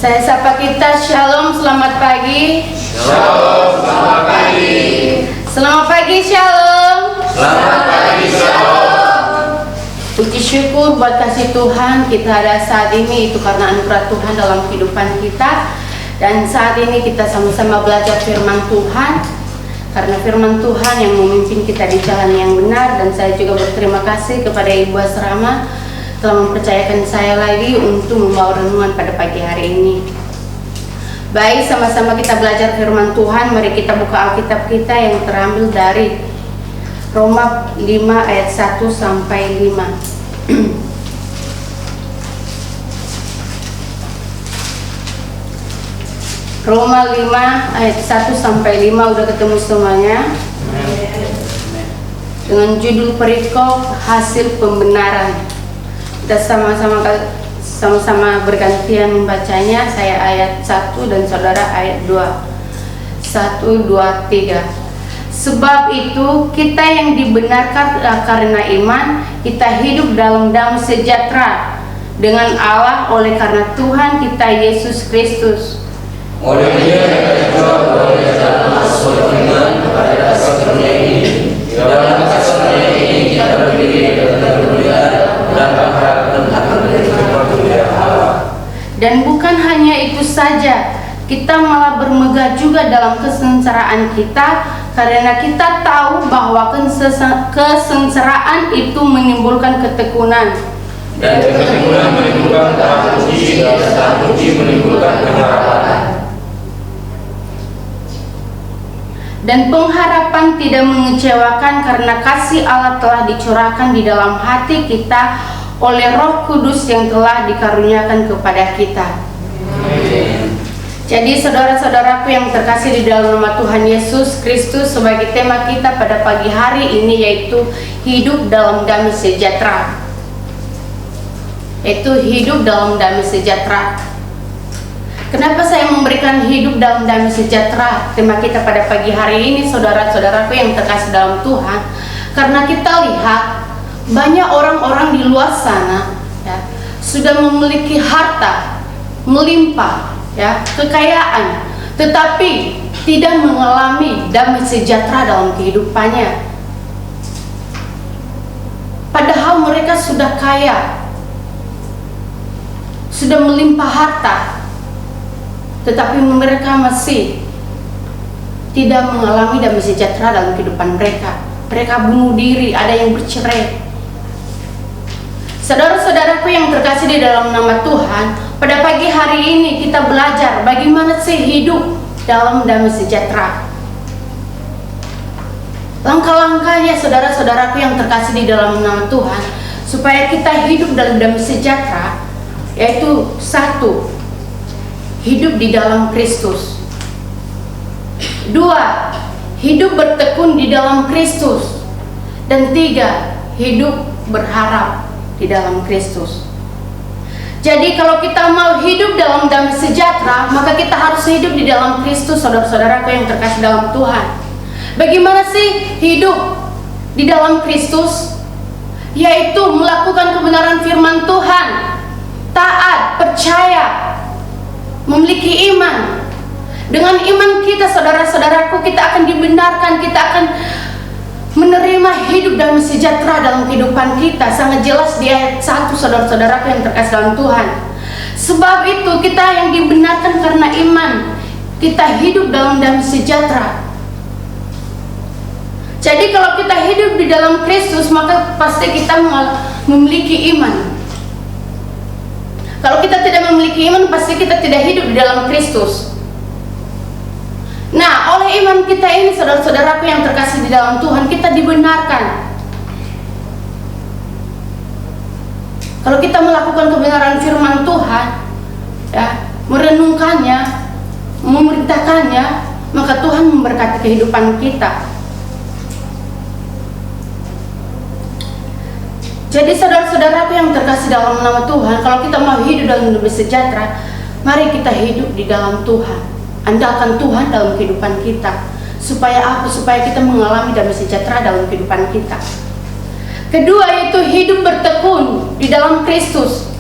Saya sapa kita, Shalom, selamat pagi. Shalom, selamat pagi. Selamat pagi, Shalom. Selamat pagi, Shalom. Puji syukur buat kasih Tuhan kita ada saat ini, itu karena anugerah Tuhan dalam kehidupan kita. Dan saat ini kita sama-sama belajar firman Tuhan, karena firman Tuhan yang memimpin kita di jalan yang benar. Dan saya juga berterima kasih kepada Ibu Asrama telah mempercayakan saya lagi untuk membawa renungan pada pagi hari ini. Baik, sama-sama kita belajar firman Tuhan. Mari kita buka Alkitab kita yang terambil dari Roma 5 ayat 1 sampai 5. Roma 5 ayat 1 sampai 5, udah ketemu semuanya? Dengan judul perikop hasil pembenaran. Kita sama-sama bergantian membacanya. Saya ayat 1 dan saudara ayat 2. 1, 2, 3. Sebab itu kita yang dibenarkan karena iman, kita hidup dalam damai sejahtera dengan Allah oleh karena Tuhan kita Yesus Kristus. Oleh Dia kita boleh masuk iman kepada kasih karunia ini. Di dalam kasih karunia ini kita berdiri dan bermulia dan berharap akan kemuliaan Allah. Dan bukan hanya itu saja, kita malah bermegah juga dalam kesengsaraan kita, karena kita tahu bahwa kesengsaraan itu menimbulkan ketekunan. Dan ketekunan menimbulkan tahan puji, dan tahan puji menimbulkan pengharapan. Dan pengharapan tidak mengecewakan, karena kasih Allah telah dicurahkan di dalam hati kita oleh Roh Kudus yang telah dikaruniakan kepada kita. Amin. Jadi saudara-saudaraku yang terkasih di dalam nama Tuhan Yesus Kristus, sebagai tema kita pada pagi hari ini yaitu hidup dalam damai sejahtera. Yaitu hidup dalam damai sejahtera. Kenapa saya memberikan hidup dalam damai sejahtera tema kita pada pagi hari ini, saudara-saudaraku yang terkasih dalam Tuhan? Karena kita lihat banyak orang-orang di luar sana ya, sudah memiliki harta melimpah ya, kekayaan, tetapi tidak mengalami damai sejahtera dalam kehidupannya. Padahal mereka sudah kaya, sudah melimpah harta, tetapi mereka masih tidak mengalami damai sejahtera dalam kehidupan mereka. Mereka bunuh diri, ada yang bercerai. Saudara-saudaraku yang terkasih di dalam nama Tuhan, pada pagi hari ini kita belajar bagaimana sih hidup dalam damai sejahtera. Langkah-langkahnya saudara-saudaraku yang terkasih di dalam nama Tuhan, supaya kita hidup dalam damai sejahtera, yaitu 1, hidup di dalam Kristus. 2, hidup bertekun di dalam Kristus. Dan 3, hidup berharap di dalam Kristus. Jadi kalau kita mau hidup dalam damai sejahtera, maka kita harus hidup di dalam Kristus, saudara-saudaraku yang terkasih dalam Tuhan. Bagaimana sih hidup di dalam Kristus? Yaitu melakukan kebenaran firman Tuhan, taat, percaya, memiliki iman. Dengan iman kita, saudara-saudaraku, kita akan dibenarkan, kita akan menerima hidup damai sejahtera dalam kehidupan kita. Sangat jelas di ayat 1, saudara-saudaraku yang terkasih dalam Tuhan. Sebab itu kita yang dibenarkan karena iman, kita hidup dalam damai sejahtera. Jadi kalau kita hidup di dalam Kristus, maka pasti kita memiliki iman. Kalau kita tidak memiliki iman, pasti kita tidak hidup di dalam Kristus. Nah, oleh iman kita ini, saudara-saudaraku yang terkasih di dalam Tuhan, kita dibenarkan. Kalau kita melakukan kebenaran firman Tuhan, ya, merenungkannya, memerintahkannya, maka Tuhan memberkati kehidupan kita. Jadi saudara-saudaraku yang terkasih dalam nama Tuhan, kalau kita mau hidup dalam damai sejahtera, mari kita hidup di dalam Tuhan. Andalkan Tuhan dalam kehidupan kita. Supaya apa? Supaya kita mengalami damai sejahtera dalam kehidupan kita. Kedua, yaitu hidup bertekun di dalam Kristus.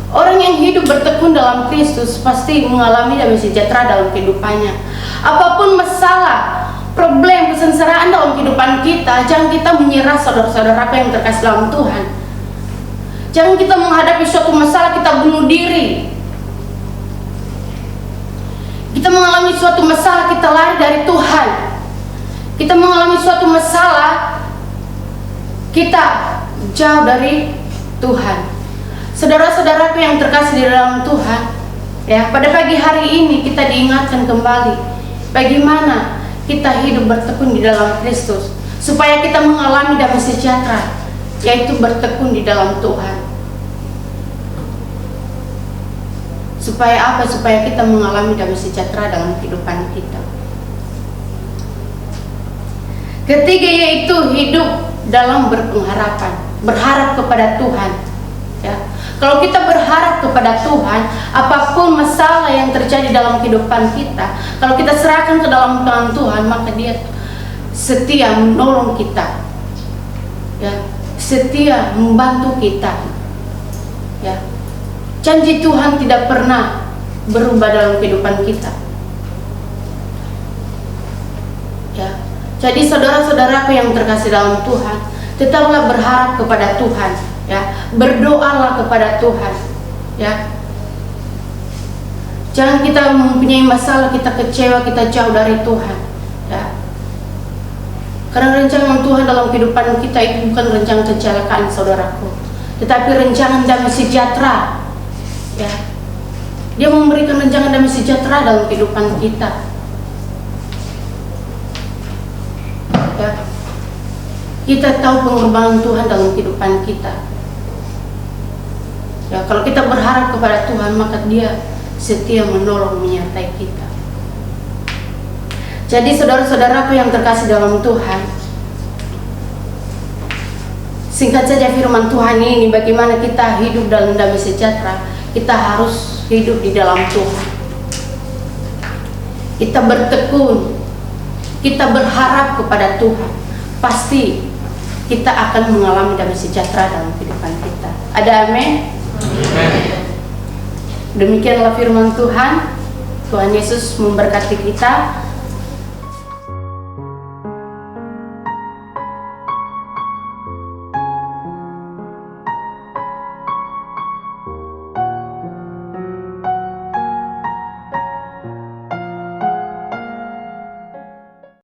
Orang yang hidup bertekun dalam Kristus pasti mengalami damai sejahtera dalam kehidupannya. Apapun masalah, problem, kesengsaraan dalam kehidupan kita, jangan kita menyerah, saudara-saudaraku yang terkasih dalam Tuhan. Jangan kita menghadapi suatu masalah kita bunuh diri. Kita mengalami suatu masalah kita lari dari Tuhan. Kita mengalami suatu masalah kita jauh dari Tuhan. Saudara-saudaraku yang terkasih di dalam Tuhan, ya, pada pagi hari ini kita diingatkan kembali bagaimana kita hidup bertekun di dalam Kristus supaya kita mengalami damai sejahtera, yaitu bertekun di dalam Tuhan. Supaya apa? Supaya kita mengalami damai sejahtera dalam kehidupan kita. Ketiga yaitu hidup dalam berpengharapan, berharap kepada Tuhan. Ya. Kalau kita berharap kepada Tuhan, apapun masalah yang terjadi dalam kehidupan kita, kalau kita serahkan ke dalam tangan Tuhan, maka Dia setia menolong kita, ya, setia membantu kita. Ya. Janji Tuhan tidak pernah berubah dalam kehidupan kita. Ya. Jadi saudara-saudaraku yang terkasih dalam Tuhan, tetaplah berharap kepada Tuhan. Ya, berdoalah kepada Tuhan, ya. Jangan kita mempunyai masalah, kita kecewa, kita jauh dari Tuhan, ya. Karena rancangan Tuhan dalam kehidupan kita itu bukan rancangan kecelakaan, saudaraku, tetapi rancangan damai sejahtera, ya. Dia memberikan rancangan damai sejahtera dalam kehidupan kita, ya. Kita tahu pengorbanan Tuhan dalam kehidupan kita. Ya, kalau kita berharap kepada Tuhan, maka Dia setia menolong, menyertai kita. Jadi saudara-saudaraku yang terkasih dalam Tuhan, singkat saja firman Tuhan ini, bagaimana kita hidup dalam damai sejahtera. Kita harus hidup di dalam Tuhan. Kita bertekun, kita berharap kepada Tuhan, pasti kita akan mengalami damai sejahtera dalam kehidupan kita. Ada amin? Demikianlah firman Tuhan. Tuhan Yesus memberkati kita.